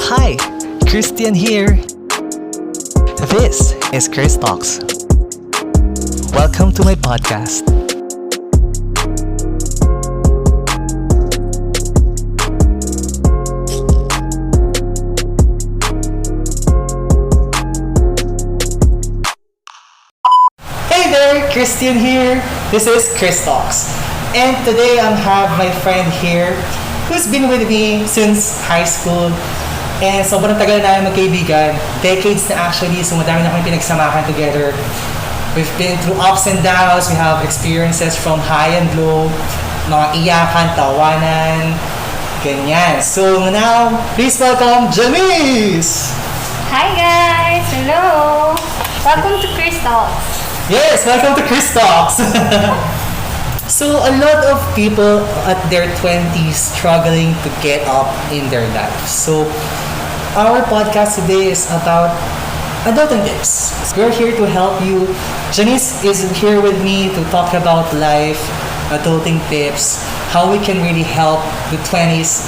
Hi, Christian here. This is Chris Talks. Welcome to my podcast. Hey there, Christian here. This is Chris Talks. And today I have my friend here who's been with me since high school. And sobrang tagal na namin magkaibigan. Decades na actually, so madami na kami pinagsamahan together. We've been through ups and downs. We have experiences from high and low, mga iyakan, tawanan, ganyan. So now, please welcome Janice! Hi guys! Hello! Welcome to Chris Talks. Yes, welcome to Chris Talks! So, a lot of people at their 20s struggling to get up in their life. So, our podcast today is about adulting tips. We're here to help you. Janice is here with me to talk about life, adulting tips, how we can really help the 20s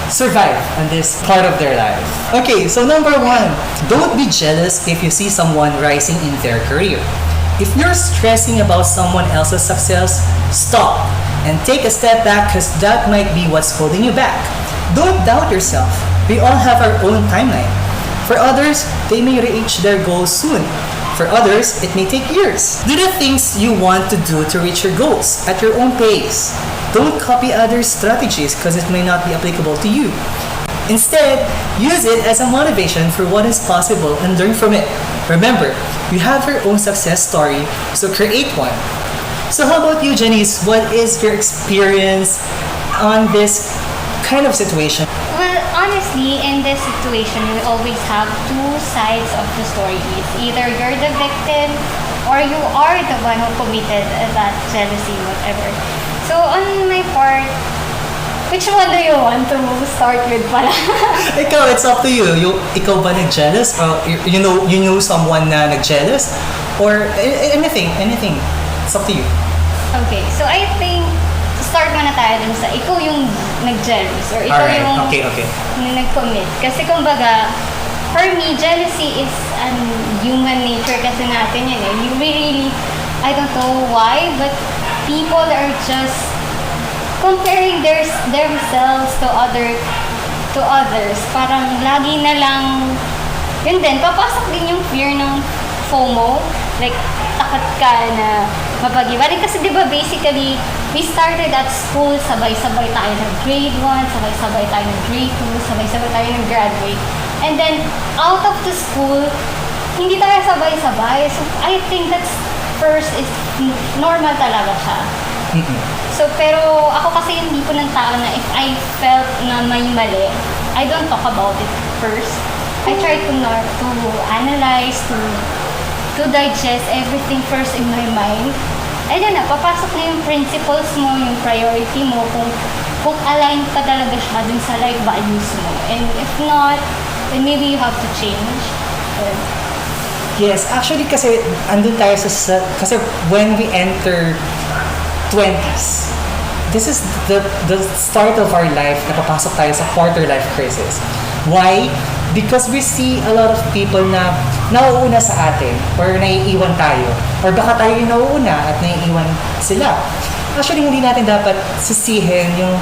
survive on this part of their life. Okay, so number one, don't be jealous if you see someone rising in their career. If you're stressing about someone else's success, stop and take a step back because that might be what's holding you back. Don't doubt yourself. We all have our own timeline. For others, they may reach their goals soon. For others, it may take years. Do the things you want to do to reach your goals at your own pace. Don't copy others' strategies because it may not be applicable to you. Instead, use it as a motivation for what is possible and learn from it. Remember, you have your own success story, so create one. So how about you, Janice? What is your experience on this kind of situation? Well, honestly, in this situation, we always have two sides of the story. It's either you're the victim or you are the one who committed that jealousy, whatever. So on my part, which one do you want to start with pala? Ikaw, it's up to you. Ikaw ba nag-jealous? Or you know someone na nag-jealous? Or anything. It's up to you. Okay, so I think, start muna tayo dun sa ikaw yung nag-jealous or ikaw Alright, yung okay. nag-commit. Kasi kumbaga, for me, jealousy is an human nature kasi natin yun eh. You really, I don't know why, but people are just comparing themselves to others. Parang lagi na lang, yun din, papasok din yung fear ng FOMO. Like, takot ka na mapag-iwanan. Kasi diba basically, we started at school, sabay-sabay tayo ng grade 1, sabay-sabay tayo ng grade 2, sabay-sabay tayo ng graduate. And then, out of the school, hindi tayo sabay-sabay. So, I think that's first is normal talaga siya. So, pero ako kasi yung tipo ng tao na if I felt na may mali, I don't talk about it first. I try to analyze, to digest everything first in my mind. And then papasok na yung principles mo, yung priority mo, kung align pa talaga siya dun sa life values mo. And if not, then maybe you have to change. Yes, actually kasi andun tayo kasi when we enter 20s, this is the start of our life na papasok tayo sa quarter life crisis. Why? Because we see a lot of people na nauuna sa atin or naiiwan tayo or baka tayo yung nauuna at naiiwan sila. Actually, hindi natin dapat sisihin yung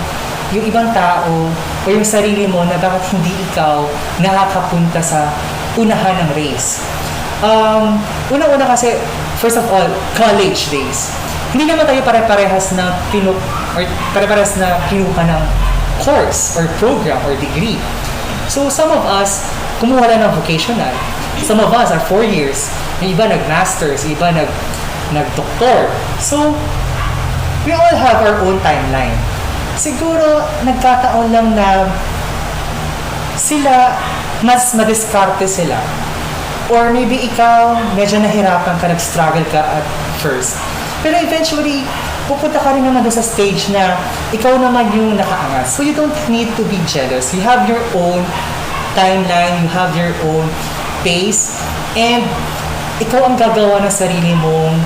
ibang tao o yung sarili mo na bakit hindi ikaw nakakapunta sa unahan ng race. Una-una kasi, first of all, college days. Hindi naman tayo pare-parehas na pare-parehas na kinuha ng course or program or degree. So some of us kumuha lang ng vocational. Some of us are 4 years. Yung iba nag-masters, yung iba nag-doktor. So we all have our own timeline. Siguro nagkataon lang na sila mas madiskarte sila. Or maybe ikaw medyo nahirapan ka, nag-struggle ka at first. Pero eventually, pupunta ka rin naman sa stage na ikaw naman yung nakaangas. So you don't need to be jealous. You have your own timeline, you have your own pace, and ikaw ang gagawa ng sarili mong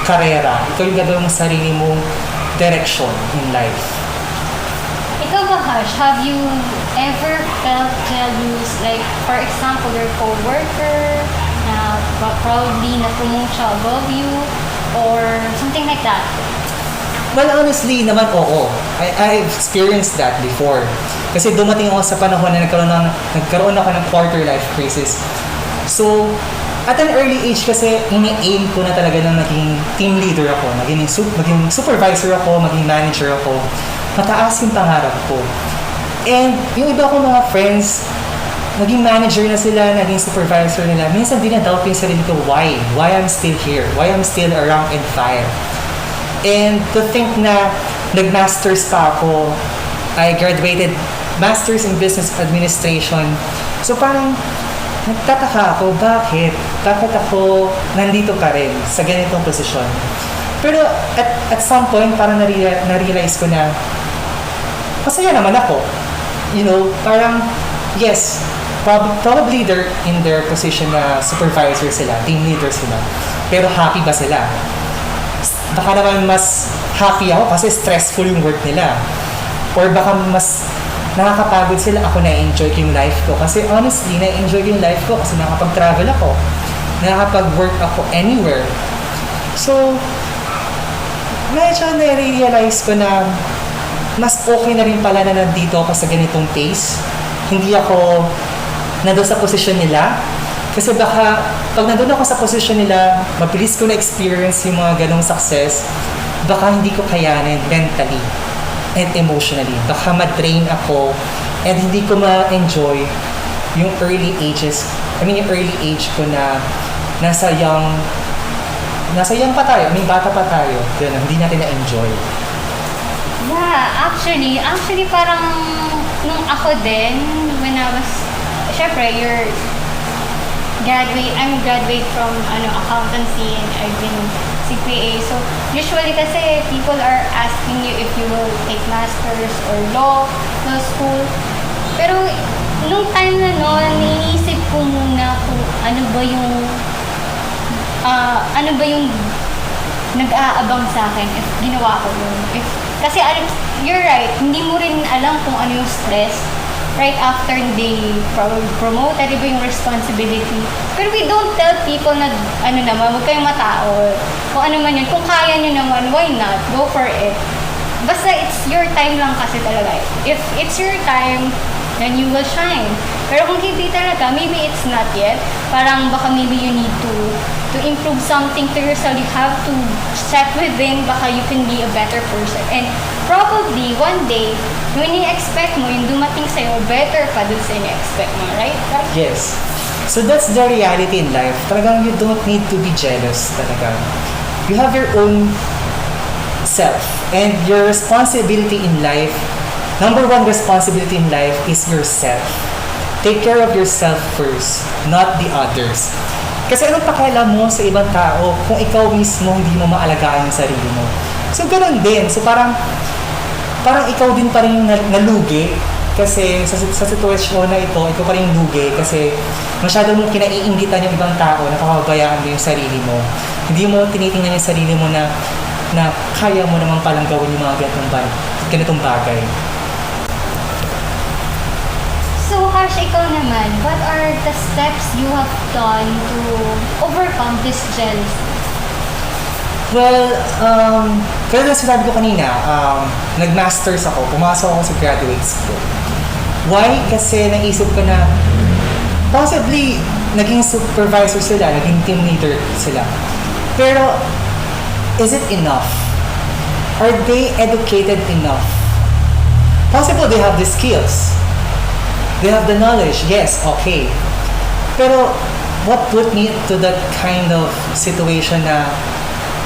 karera. Ikaw yung gagawa ng sarili mong direction in life. Ikaw ba, Harsh, have you ever felt jealous? Like, for example, your co-worker na probably na-promote siya above you or something like that? Well, honestly naman, oo. I've experienced that before. Kasi dumating ako sa panahon na nagkaroon ako ng quarter life crisis. So, at an early age kasi, ini-aim ko na talaga na maging team leader ako, maging supervisor ako, maging manager ako. Mataas yung pangarap ko. And yung iba kong mga friends, naging manager na sila, naging supervisor nila. Minsan din na-doubt yung sarili ko, why? Why I'm still here? Why I'm still a rank and file? And to think na nag-masters pa ako, I graduated Masters in Business Administration. So parang nagtataka ako, bakit? Bakit ako nandito pa rin sa ganitong posisyon? Pero at some point, parang na-realize ko na masaya naman ako. You know, parang, yes, probably they're in their position na supervisor sila, team leader sila. Pero happy ba sila? Baka naman mas happy ako kasi stressful yung work nila. Or baka mas nakakapagod sila, ako na-enjoy ko yung life ko. Kasi honestly, na-enjoy ko yung life ko kasi nakakapag-travel ako. Nakakapag-work ako anywhere. So, medyo na-realize ko na mas okay na rin pala na nandito ako sa ganitong pace. Hindi ako nandun sa posisyon nila. Kasi baka, pag nandun ako sa posisyon nila, mabilis ko na-experience yung mga ganong success, baka hindi ko kayanin mentally and emotionally. Baka ma-drain ako and hindi ko ma-enjoy yung early age ko na nasa young pa tayo, bata pa tayo. Ganun, hindi natin na-enjoy. Yeah, actually parang nung ako din, when I was, syempre, I'm graduate from accountancy and I've been CPA. So, usually kasi people are asking you if you will take masters or law school. Pero, nung time na iniisip ko muna kung ano ba yung nag-aabang sa akin if ginawa ko yun. Kasi you're right, hindi mo rin alam kung ano yung stress right after they promoted, iba yung responsibility. Pero we don't tell people na, huwag kayong matao. Kung ano man yun, kung kaya nyo naman, why not? Go for it. Basta it's your time lang kasi talaga. If it's your time, then you will shine. Pero kung hindi talaga, maybe it's not yet. Parang baka maybe you need to improve something to yourself. You have to check within, baka you can be a better person. And probably, one day, when i-expect mo, yung dumating sa'yo, better pa dun sa i-expect mo, right? Yes. So that's the reality in life. Talagang you don't need to be jealous talaga. You have your own self. And your responsibility in life, number one responsibility in life is yourself. Take care of yourself first, not the others. Kasi anong pakialam mo sa ibang tao kung ikaw mismo hindi mo maalagaan yung sarili mo? So, ganun din. So, parang ikaw din pa rin yung nalugi kasi sa sitwasyon na ito, ikaw pa rin yung lugi kasi masyado mong kinaiingitan yung ibang tao na kapabayaan mo yung sarili mo. Hindi mo tinitingnan yung sarili mo na kaya mo naman palang gawin yung mga ganitong bagay. So, Harsh, ikaw naman, what are the steps you have done to overcome this jealousy? Well, kaya sinabi ko kanina, nag-masters ako, pumasok ako sa graduate school. Why? Kasi naisip ko na possibly naging supervisor sila, naging team leader sila. Pero, is it enough? Are they educated enough? Possible they have the skills. They have the knowledge, yes, okay. Pero, what put me to that kind of situation na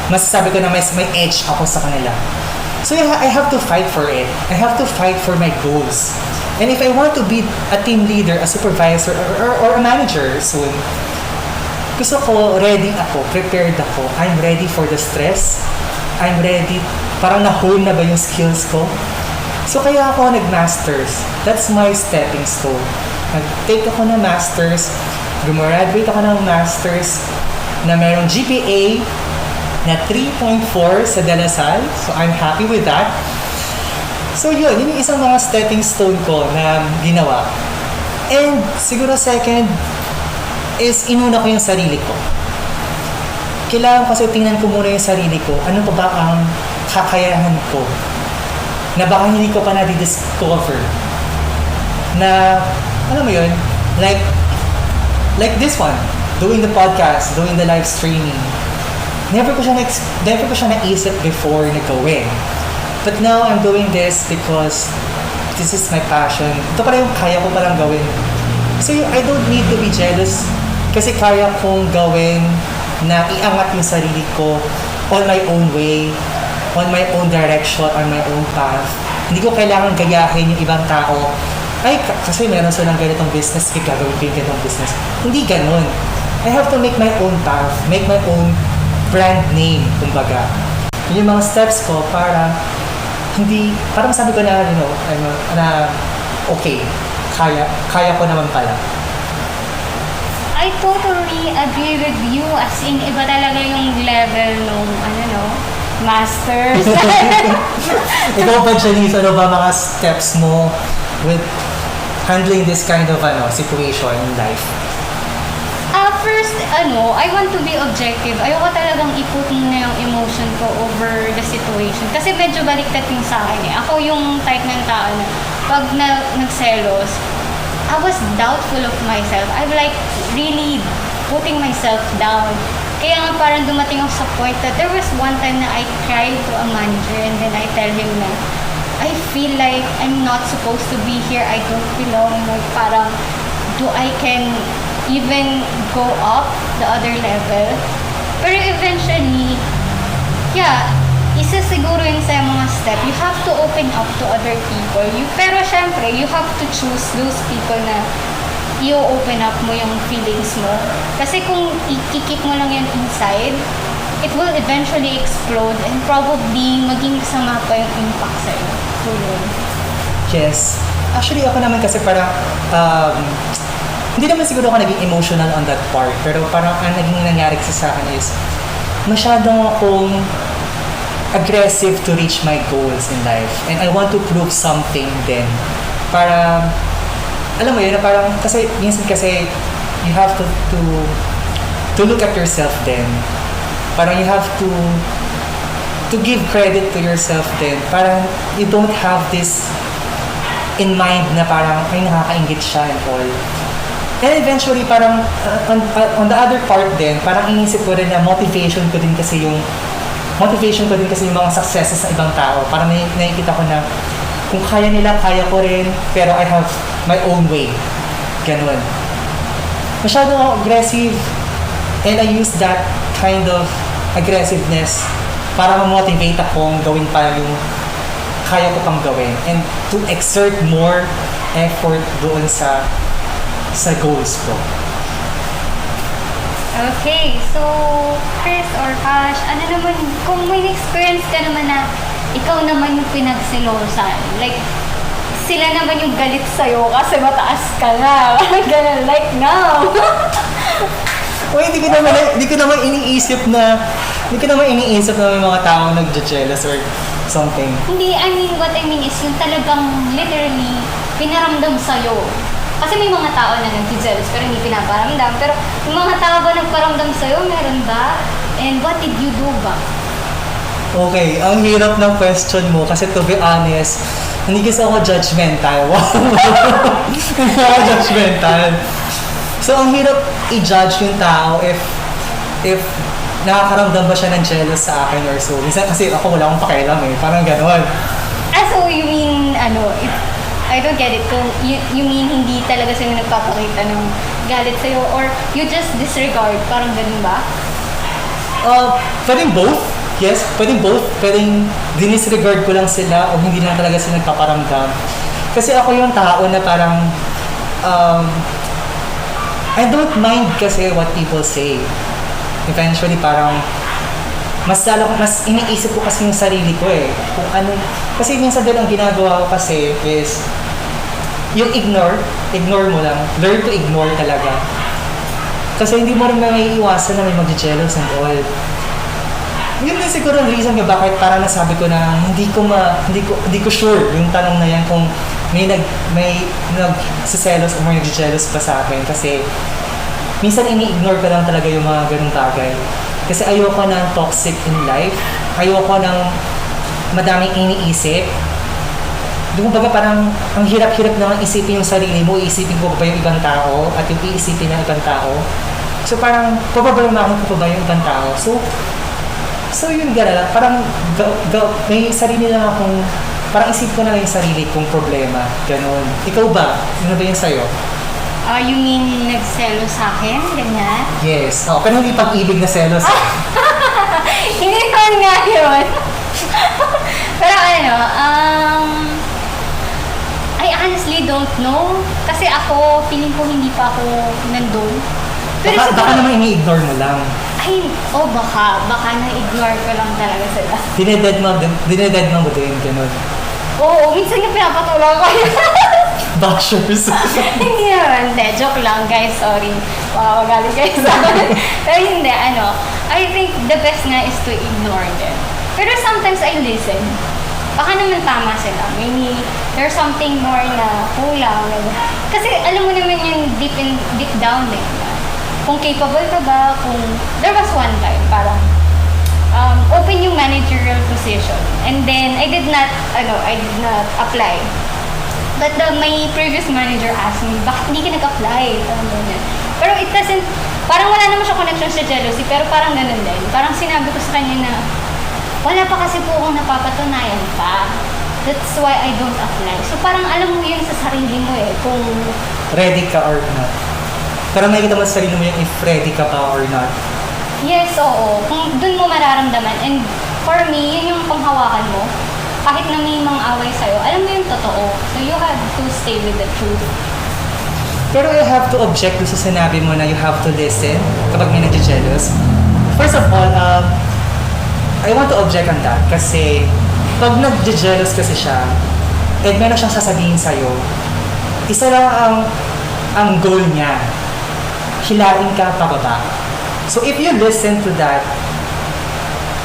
masasabi ko na may edge ako sa kanila? So, I have to fight for it. I have to fight for my goals. And if I want to be a team leader, a supervisor, or a manager soon, gusto ko, ready ako, prepared ako. I'm ready for the stress. I'm ready. Parang na-hone na ba yung skills ko? So, kaya ako nag-masters. That's my stepping stone. Nag-take ako ng masters, gumraduate ako ng masters na mayroong GPA na 3.4 sa De La Salle. So, I'm happy with that. So yun yung isang mga stepping stone ko na ginawa. And siguro second is inuna ko yung sarili ko. Kailangan kasi tingnan ko muna yung sarili ko. Ano pa ba ang kakayahan ko? Na baka hindi ko pa na-discover. Na, alam mo yun, like this one, doing the podcast, doing the live streaming. Never ko siya naisip before na gawin. But now I'm doing this because this is my passion. Ito pala yung kaya ko palang gawin. So I don't need to be jealous kasi kaya kong gawin na iangat yung sarili ko on my own way, on my own direction, on my own path. Hindi ko kailangan gayahin yung ibang tao. Ay, kasi meron silang ganitong business, gagawin ko yung ganitong business. Hindi ganun. I have to make my own path, make my own brand name, kumbaga. Yun yung mga steps ko para hindi, parang sabi ko na, na okay, kaya ko naman pala. I totally agree with you. As in, iba talaga yung level nung, masters. Ikaw ba, Janice, ano ba mga steps mo with handling this kind of situation in life? First, I want to be objective. Ayoko talagang iput muna yung emotion ko over the situation. Kasi medyo baliktad yung sa akin eh. Ako yung type ng tao na pag nagselos, I was doubtful of myself. I'm like really putting myself down. Kaya nga parang dumating ako sa point that there was one time na I cried to a manager and then I tell him na I feel like I'm not supposed to be here. I don't belong. Like parang I can even go up the other level. Pero eventually, isa siguro yun sa mga step. You have to open up to other people. Pero syempre, you have to choose those people na i-open up mo yung feelings mo. Kasi kung i-keep mo lang yun inside, it will eventually explode and probably maging sama pa yung impact sa'yo. So, Yes. Actually, ako naman kasi parang, hindi naman siguro ako naging emotional on that part. Pero parang ang naging nangyari sa akin is, masyadong akong aggressive to reach my goals in life. And I want to prove something then. Para, alam mo yun, parang, kasi, minsan kasi, you have to look at yourself then. Parang you have to give credit to yourself then. Parang, you don't have this in mind na parang, ay, nakakaingit siya and all. And eventually, parang, on the other part din, parang inisip ko rin na motivation ko din kasi yung mga successes ng ibang tao. Parang nakikita ko na kung kaya nila, kaya ko rin, pero I have my own way. Ganun. Masyado ako aggressive and I use that kind of aggressiveness para ma-motivate akong gawin pa yung kaya ko pang gawin and to exert more effort doon sa goals ko. okay, so Chris or Ash, ano naman, kung may experience ka naman na ikaw naman yung pinagsilosan, like, sila naman yung galit sa'yo kasi mataas ka na. Ganun, like now. Uy, hindi ko naman iniisip na may mga taong nagje-jealous or something. Hindi, what I mean is yung talagang literally pinaramdam sa'yo. Kasi may mga tao na nag-jealous pero hindi pinaparamdam. Pero yung mga tao ba nagparamdam sa'yo, meron ba? And what did you do ba? Okay, ang hirap ng question mo kasi to be honest, hindi kasi ako judgmental. Hindi ako judgmental. So, ang hirap i-judge yung tao if nakakaramdam ba siya ng jealous sa akin or so. Minsan kasi ako wala akong pakialam eh. Parang gano'n. So you mean, I don't get it. Kung you mean hindi talaga sila nagpapakita ng galit sa'yo or you just disregard, parang ganun ba? Pwedeng both. Yes, pwedeng both. Pwedeng dinisregard ko lang sila o hindi lang talaga sila nagpaparamdam. Kasi ako yung tao na parang I don't mind kasi what people say. Eventually parang mas iniisip ko kasi yung sarili ko eh. Kung ano, kasi minsan din ang ginagawa ko kasi is yung ignore mo lang. Learn to ignore talaga. Kasi hindi mo rin maiiwasan na may mag-jealous and all. yun din siguro ang reason ko bakit parang nasabi ko na hindi ko sure yung tanong na yan kung may nagsiselos o may nag-jealous pa sa akin kasi minsan ini-ignore ko lang talaga yung mga ganung bagay. Kasi ayoko ng toxic in life, ayoko ng madaming iniisip. Doon baga parang ang hirap-hirap naman isipin yung sarili mo, iisipin ko pa ba yung ibang tao at yung iisipin ng ibang tao. So parang papabalamahin ko pa ba yung ibang tao. So yun gala, parang may sarili lang akong, parang isip ko na lang yung sarili kong problema. Ganon. Ikaw ba? Ano ba yun sa'yo? You mean nagselos sa akin? Ganyan? Yes. Oh, pero hindi pag-ibig na selos. Hindi naman nga yun. Pero ano, I honestly don't know. Kasi ako, feeling ko hindi pa ako nandun. Pero Baka naman ini-ignore mo lang. ay, baka na-ignore ko lang talaga sila. Dineded mo din, gano'n. Oo, minsan nga pinapatulong ko yun. Bashers. Hindi naman, hindi. Joke lang, guys. Sorry. Baka magalit kayo sa akin. Pero hindi, I think the best nga is to ignore them. Pero sometimes I listen. Baka naman tama sila. Maybe there's something more na kulang. Kasi alam mo naman yung deep down eh. Kung capable ka ba, there was one time, parang, open yung managerial position. And then, I did not apply. But my previous manager asked me, bakit hindi ka nag-apply? Pero it doesn't, parang wala naman siya connection sa jealousy, pero parang ganun din. Parang sinabi ko sa kanya na, wala pa kasi po akong napapatunayan pa. That's why I don't apply. So parang alam mo yun sa sarili mo eh, kung Ready ka or not. Pero nakikita mo sa sarili mo yung if ready ka pa or not. yes, oo. Kung dun mo mararamdaman. And for me, yun yung panghawakan mo. Kahit na may mga away sa'yo, alam mo yung totoo. So you have to stay with the truth. Pero you have to object sa sinabi mo na you have to listen kapag may nag-jealous. First of all, I want to object on that kasi pag nag-jealous kasi siya and meron siyang sasabihin sa'yo, isa lang ang goal niya. Hilain ka pababa. So if you listen to that,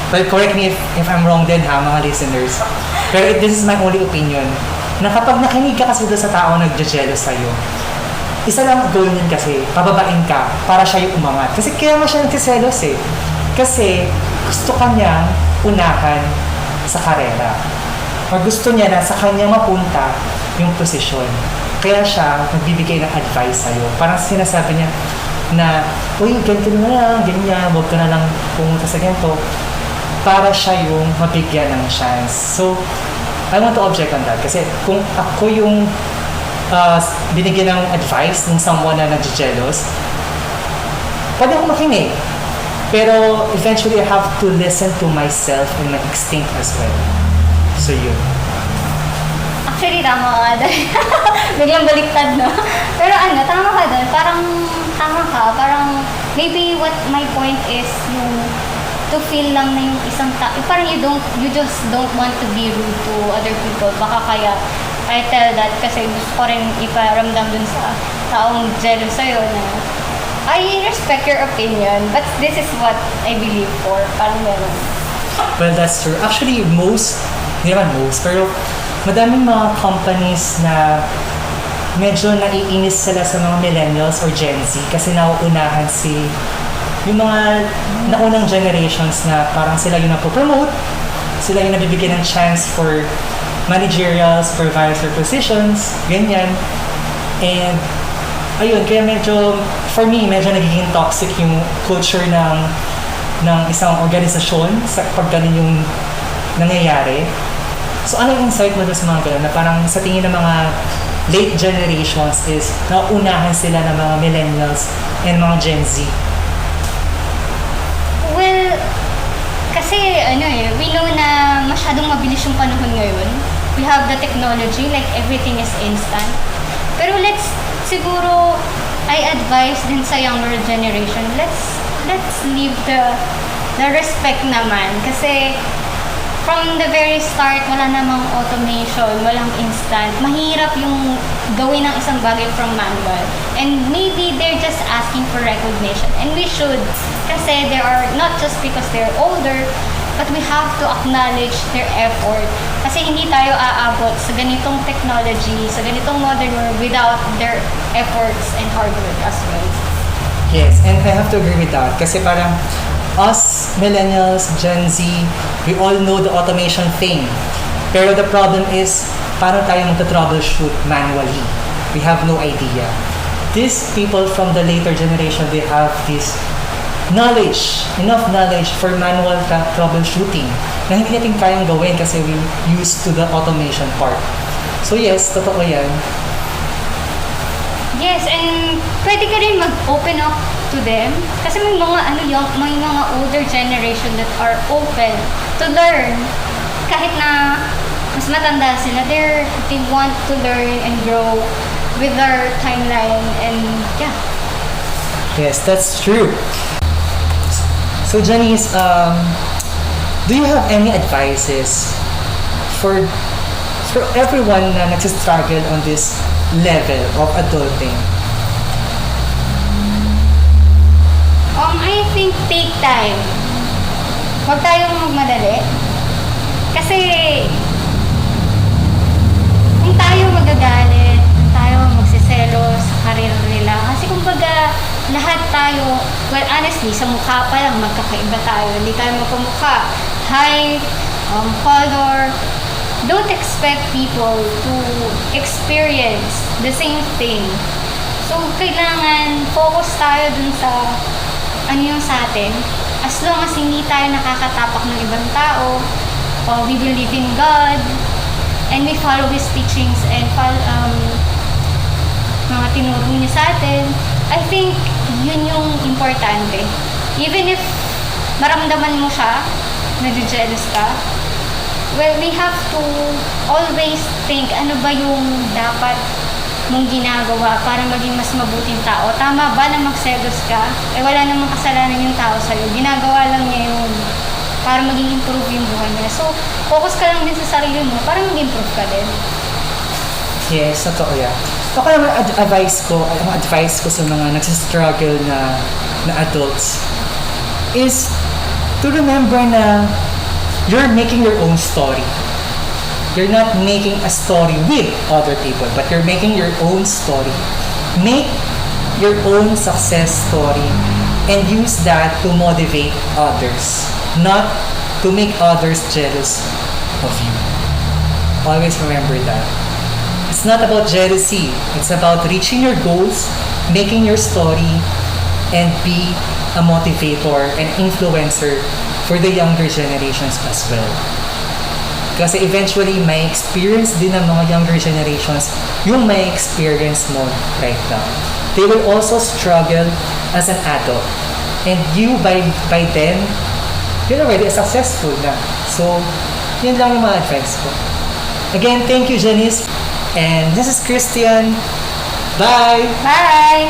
well, correct me if I'm wrong din ha, mga listeners. Pero this is my only opinion. Na kapag nakinig ka kasi doon sa tao nag-jealous sa'yo, isa lang ang goal niyan kasi, pababain ka para siya yung umangat. Kasi kaya nga siya nagsiselos eh. Kasi gusto kanyang unahan sa karera. Or gusto niya na sa kanyang mapunta yung posisyon. Kaya siya nagbibigay ng advice sa'yo. Parang sinasabi niya na, uy, ganito na lang, ganyan, huwag ka na lang pumunta sa ganito. Para siya yung mabigyan ng chance. So, I want to object on that. Kasi kung ako yung binigyan ng advice ng someone na nag-jealous, pwede ako makinig. Pero eventually, I have to listen to myself and my instinct as well. So, yun. Actually, tama ka dahil biglang baliktad, no? Pero tama ka doon. Parang maybe what my point is yung to feel lang na yung isang parang you just don't want to be rude to other people. Baka kaya I tell that kasi gusto ko rin iparamdam dun sa taong jealous sa'yo na I respect your opinion, but this is what I believe for. Parang gano'n. Well, that's true. Actually, hindi naman most, pero madaming mga companies na medyo naiinis sila sa mga millennials or Gen Z kasi nauunahan yung mga naunang generations na parang sila yung napopromote, sila yung nabibigyan ng chance for managerial, supervisor positions, ganyan. And ayun, kaya for me, medyo nagiging toxic yung culture ng isang organisasyon pag ganun yung nangyayari. So ano yung insight mo doon sa mga ganun na parang sa tingin ng mga late generations is nauunahan sila ng mga millennials and mga Gen Z? Well, kasi we know na masyadong mabilis yung panahon ngayon. We have the technology, like everything is instant. Pero siguro, I advise din sa younger generation, let's leave the respect naman. Kasi from the very start, wala namang automation, walang instant. Mahirap yung gawin ng isang bagay from manual. And maybe they're just asking for recognition. And we should. Kasi not just because they're older, but we have to acknowledge their effort. Kasi hindi tayo aabot sa ganitong technology, sa ganitong modern world without their efforts and hard work as well. Yes, and I have to agree with that. Kasi parang us, millennials, Gen Z, we all know the automation thing. Pero the problem is, paano tayo magta-troubleshoot manually? We have no idea. These people from the later generation, they have this knowledge, enough knowledge for manual troubleshooting na hindi natin kayang gawin kasi we used to the automation part. So yes, totoo yan. Yes, and pwede ka rin mag-open up to them kasi may mga may mga older generation that are open to learn kahit na mas matanda sila, they want to learn and grow with their timeline and yeah. Yes, that's true. So Janice, do you have any advices for everyone na nagsistruggle on this level of adulting? I think take time. Huwag tayong magmadali. Kasi kung tayo magagalit, kung tayo magsiselos sa karir nila, kasi kumbaga lahat tayo, well honestly, sa mukha pa lang magkakaiba tayo. Hindi tayo magkamukha. Height, color. Don't expect people to experience the same thing. So, kailangan focus tayo dun sa ano yung sa atin. As long as hindi tayo nakakatapak ng ibang tao, we believe in God, and we follow His teachings and mga tinuro niya sa atin, I think yun yung importante. Even if maramdaman mo siya, nag-jealous ka, well, we have to always think ano ba yung dapat mong ginagawa para maging mas mabuting tao. Tama ba na magselos ka? Eh wala namang kasalanan yung tao sa'yo. Ginagawa lang niya yun para maging improve yung buhay niya. So, focus ka lang din sa sarili mo para mag-improve ka din. Yes, totoo yan. Ako naman ang advice ko sa mga nagsistruggle na adults is to remember na you're making your own story. You're not making a story with other people, but you're making your own story. Make your own success story and use that to motivate others, not to make others jealous of you. Always remember that. It's not about jealousy. It's about reaching your goals, making your story, and be a motivator and influencer for the younger generations as well. Kasi eventually, may experience din ng mga younger generations yung may experience mo right now. They will also struggle as an adult. And you, by then, you're already successful na. So, yun lang yung mga advice ko. Again, thank you, Janice. And this is Christian. Bye! Bye!